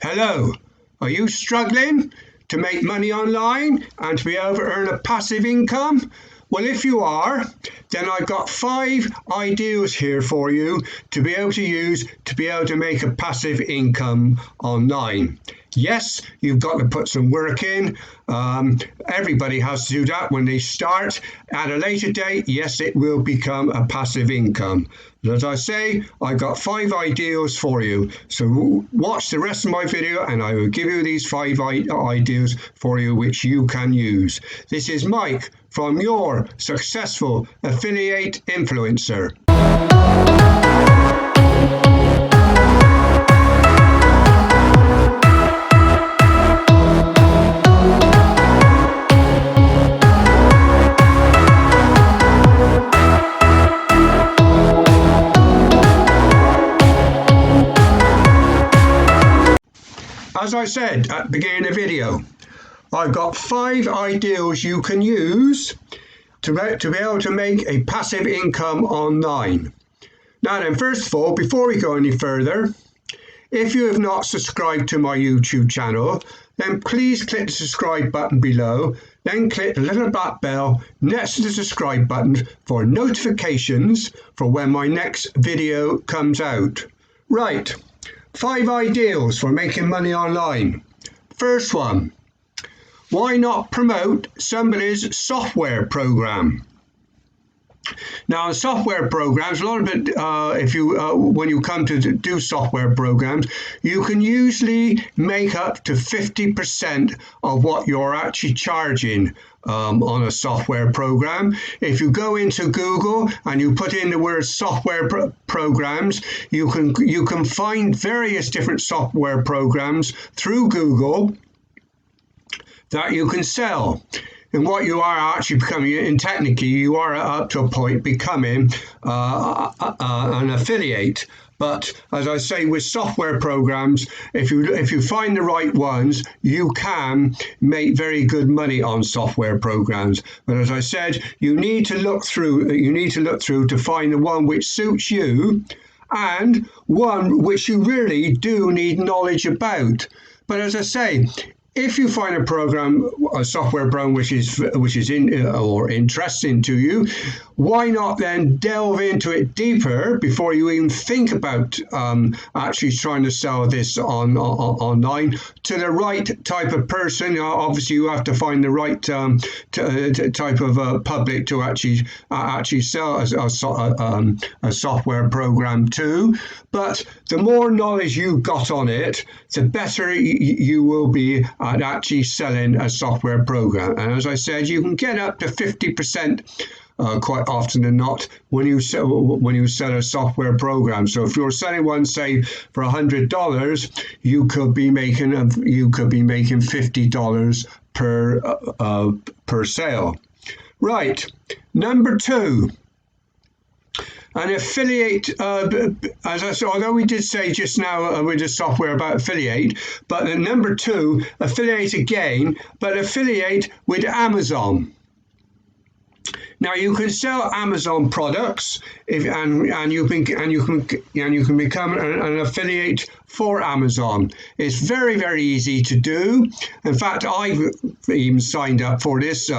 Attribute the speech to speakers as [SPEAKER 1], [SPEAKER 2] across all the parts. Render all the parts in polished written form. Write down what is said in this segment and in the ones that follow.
[SPEAKER 1] Hello, are you struggling to make money online and to be able to earn a passive income? Well, if you are, then I've got 5 ideas here for you to be able to use to be able to make a passive income online. Yes, you've got to put some work in. Everybody has to do that when they start. At a later date, yes, it will become a passive income. But as I say, I've got 5 ideas for you. So watch the rest of my video and I will give you these 5 ideas for you which you can use. This is Mike from Your Successful Affiliate Influencer. As I said at the beginning of the video, I've got 5 ideas you can use to be able to make a passive income online. Now then, first of all, before we go any further, if you have not subscribed to my YouTube channel, then please click the subscribe button below, then click the little black bell next to the subscribe button for notifications for when my next video comes out. Right. 5 ideas for making money online. First one, why not promote somebody's software program? Now, software programs, a lot of it, when you come to do software programs, you can usually make up to 50% of what you're actually charging on a software program. If you go into Google and you put in the word software programs, you can find various different software programs through Google that you can sell. And what you are actually becoming, and technically you are up to a point becoming an affiliate. But as I say, with software programs, if you find the right ones, you can make very good money on software programs. But as I said, you need to look through to find the one which suits you and one which you really do need knowledge about. But as I say, if you find a software program which is interesting to you, why not then delve into it deeper before you even think about actually trying to sell this online to the right type of person? Obviously, you have to find the right type of public to actually sell a software program to. But the more knowledge you've got on it, the better you will be at actually selling a software program. And as I said, you can get up to 50%. Quite often than not, when you sell a software program. So if you're selling one, say for $100, you could be making $50 per sale. Right. Number 2. An affiliate, as I said, although we did say just now with the software about affiliate, but number 2, affiliate again, but affiliate with Amazon. Now you can sell Amazon products, and you can become an affiliate for Amazon. It's very, very easy to do. In fact, I've even signed up for this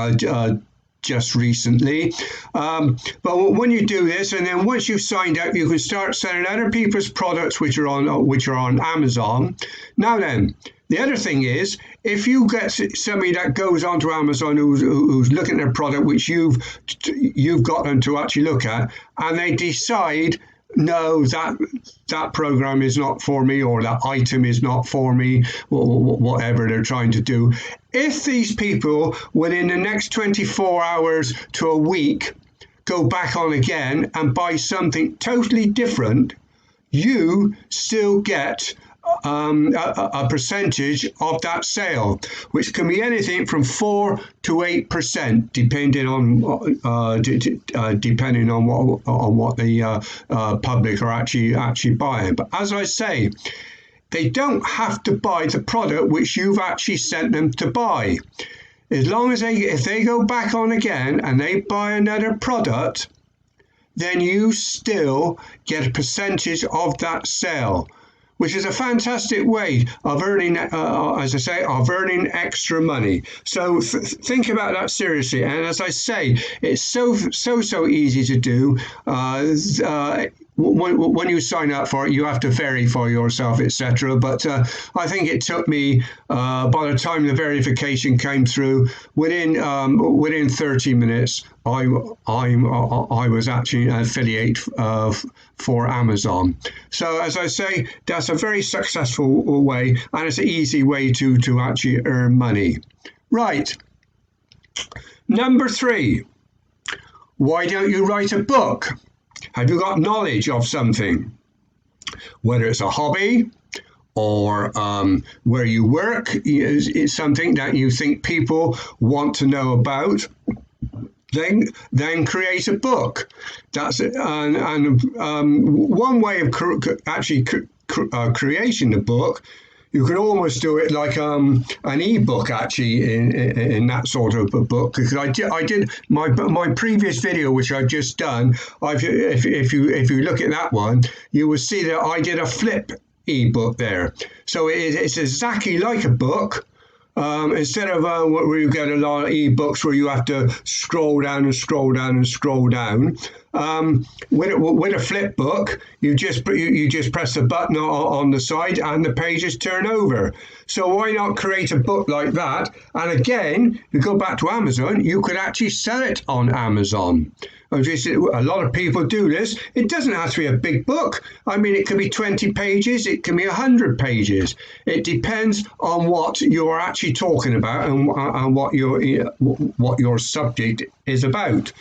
[SPEAKER 1] just recently. But when you do this, and then once you've signed up, you can start selling other people's products which are on Amazon. Now then, the other thing is, if you get somebody that goes onto Amazon who's looking at a product which you've got them to actually look at, and they decide, no, that program is not for me, or that item is not for me, or whatever they're trying to do. If these people, within the next 24 hours to a week, go back on again and buy something totally different, you still get a percentage of that sale, which can be anything from 4 to 8%, depending on what the public are actually buying. But as I say, they don't have to buy the product which you've actually sent them to buy. As long as if they go back on again and they buy another product, then you still get a percentage of that sale, which is a fantastic way of earning, as I say, of earning extra money. So think about that seriously. And as I say, it's so easy to do. When you sign up for it, you have to verify yourself, etc. But I think it took me, by the time the verification came through, within 30 minutes, I was actually an affiliate for Amazon. So as I say, that's a very successful way, and it's an easy way to actually earn money. Right. Number 3. Why don't you write a book? Have you got knowledge of something? Whether it's a hobby or where you work is something that you think people want to know about, then create a book. That's it. And one way of creating a book, you could almost do it like an ebook, actually, in that sort of a book. Because I did my previous video, which I've just done. If you look at that one, you will see that I did a flip ebook there. So it's exactly like a book. Instead of where you get a lot of ebooks where you have to scroll down and scroll down and scroll down. With a flip book, you just press a button on the side and the pages turn over. So why not create a book like that? And again, you go back to Amazon, you could actually sell it on Amazon. A lot of people do this. It doesn't have to be a big book. I mean, it could be 20 pages, it can be 100 pages. It depends on what you're actually talking about and what your subject is about.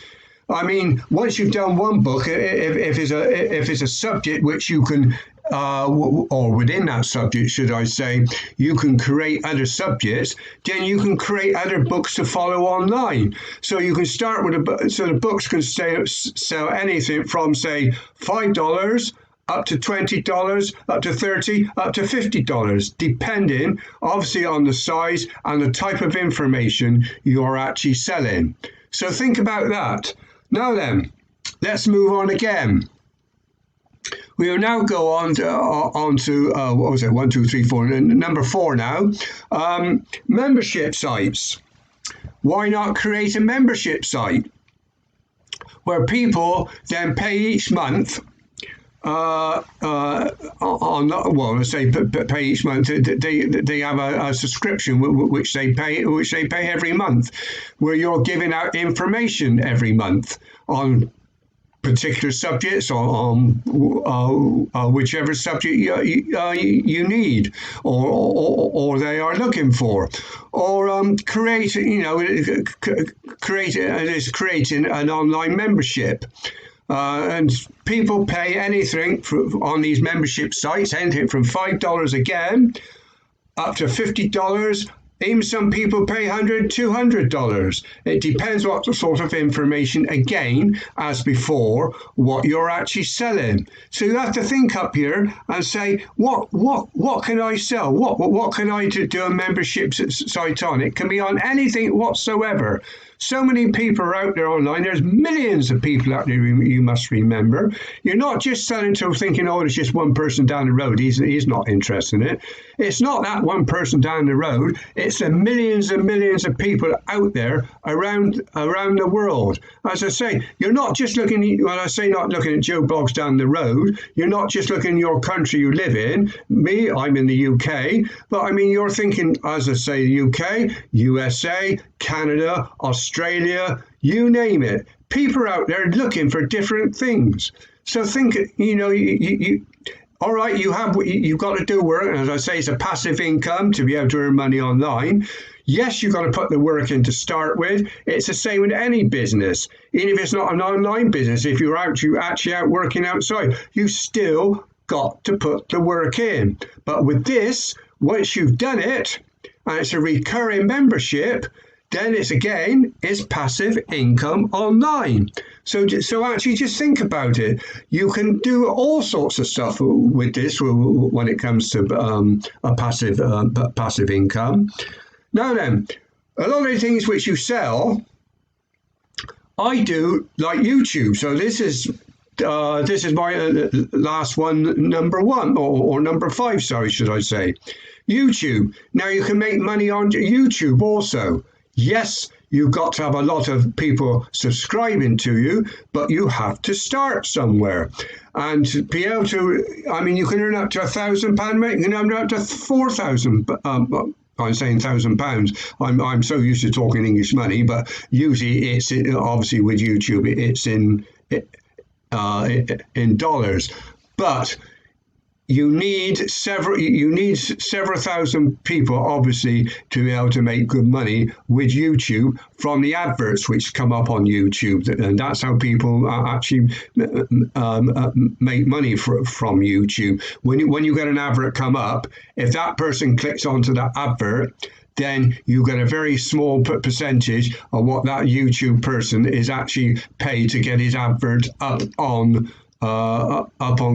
[SPEAKER 1] I mean, once you've done one book, if it's a subject which you can, or within that subject, should I say, you can create other subjects, then you can create other books to follow online. So you can start with so the books can sell anything from, say, $5 up to $20, up to $30, up to $50, depending obviously on the size and the type of information you're actually selling. So think about that. Now then, let's move on again. We will now go on to what was it? 1, 2, 3, 4. Number 4 now. Membership sites. Why not create a membership site where people then pay each month? Let's say pay each month. They have a subscription which they pay every month, where you're giving out information every month on particular subjects, on whichever subject you need or they are looking for, or creating an online membership. And people pay anything on these membership sites, anything from $5 again up to $50. Even some people pay $100, $200. It depends what sort of information, again, as before, what you're actually selling. So you have to think up here and say, what can I sell? What can I do a membership site on? It can be on anything whatsoever. So many people are out there online. There's millions of people out there, you must remember. You're not just selling to thinking, oh, there's just one person down the road. He's not interested in it. It's not that one person down the road. It's the millions and millions of people out there around the world. As I say, you're not just looking, when I say not looking at Joe Bloggs down the road, you're not just looking at your country you live in. Me, I'm in the UK. But I mean, you're thinking, as I say, the UK, USA, Canada, Australia, you name it. People are out there looking for different things. So think, you all right, you've got to do work. And as I say, it's a passive income to be able to earn money online. Yes, you've got to put the work in to start with. It's the same with any business. Even if it's not an online business, if you're actually out working outside, you still got to put the work in. But with this, once you've done it, and it's a recurring membership, then it's passive income online. So actually just think about it. You can do all sorts of stuff with this when it comes to a passive income. Now then, a lot of the things which you sell, I do like YouTube. So this is this is my last one, number one, or number five, sorry, should I say. YouTube. Now you can make money on YouTube also. Yes, you've got to have a lot of people subscribing to you, but you have to start somewhere. And to be able to, I mean, you can earn up to £1,000, mate. You can earn up to 4,000. I'm saying £1,000. I'm so used to talking English money, but usually it's obviously with YouTube it's in dollars. But you need several thousand people, obviously, to be able to make good money with YouTube from the adverts which come up on YouTube, and that's how people actually make money from YouTube. When you get an advert come up, if that person clicks onto that advert, then you get a very small percentage of what that YouTube person is actually paid to get his advert up on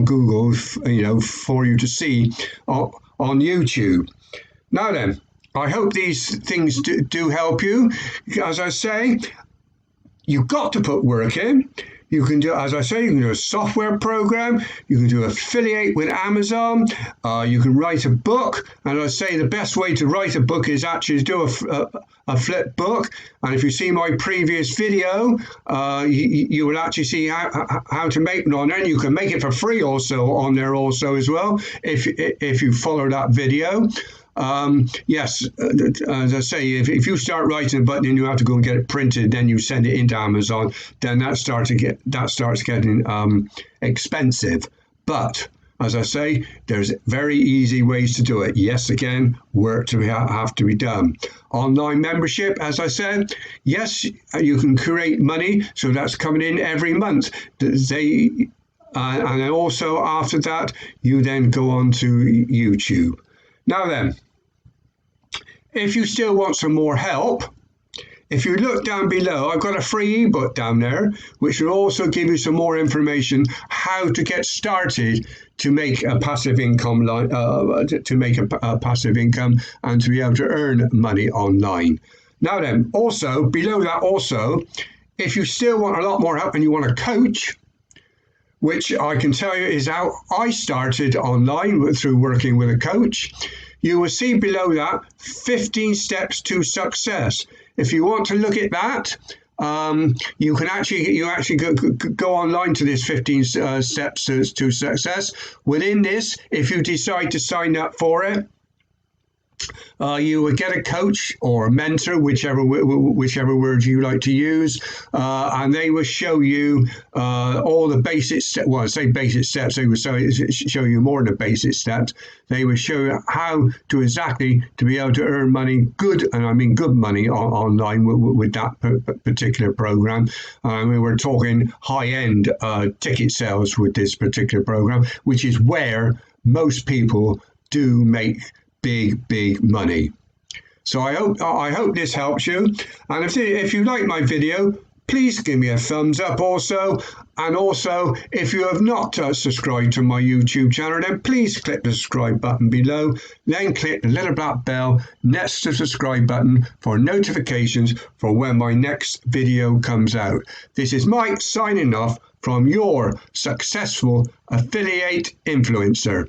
[SPEAKER 1] Google, for you to see on YouTube. Now then, I hope these things do help you. As I say, you've got to put work in. You can do, as I say, you can do a software program. You can do affiliate with Amazon. You can write a book. And I say the best way to write a book is actually to do a flip book. And if you see my previous video, you will actually see how to make one on there. And you can make it for free also on there also as well if you follow that video. Yes, as I say, if you start writing a button and you have to go and get it printed, then you send it into Amazon, then that starts getting expensive. But as I say, there's very easy ways to do it. Yes, again, work to have to be done. Online membership, as I said, yes, you can create money, so that's coming in every month. And also after that, you then go on to YouTube. Now then, if you still want some more help, if you look down below, I've got a free ebook down there, which will also give you some more information how to get started to make a passive income, passive income, and to be able to earn money online. Now then, also below that, also, if you still want a lot more help and you want a coach, which I can tell you is how I started online through working with a coach. You will see below that 15 steps to success. If you want to look at that, you actually go online to this 15 steps to success. Within this, if you decide to sign up for it, you would get a coach or a mentor, whichever word you like to use, and they will show you all the basic steps. Well, I say basic steps, they will show you more than the basic steps. They will show you how to exactly to be able to earn money, good money online with that particular program. We were talking high-end ticket sales with this particular program, which is where most people do make big money. So I hope this helps you, and if you like my video, please give me a thumbs up also, and also if you have not subscribed to my YouTube channel, then please click the subscribe button below, then click the little black bell next to the subscribe button for notifications for when my next video comes out. This is Mike signing off from your successful affiliate influencer.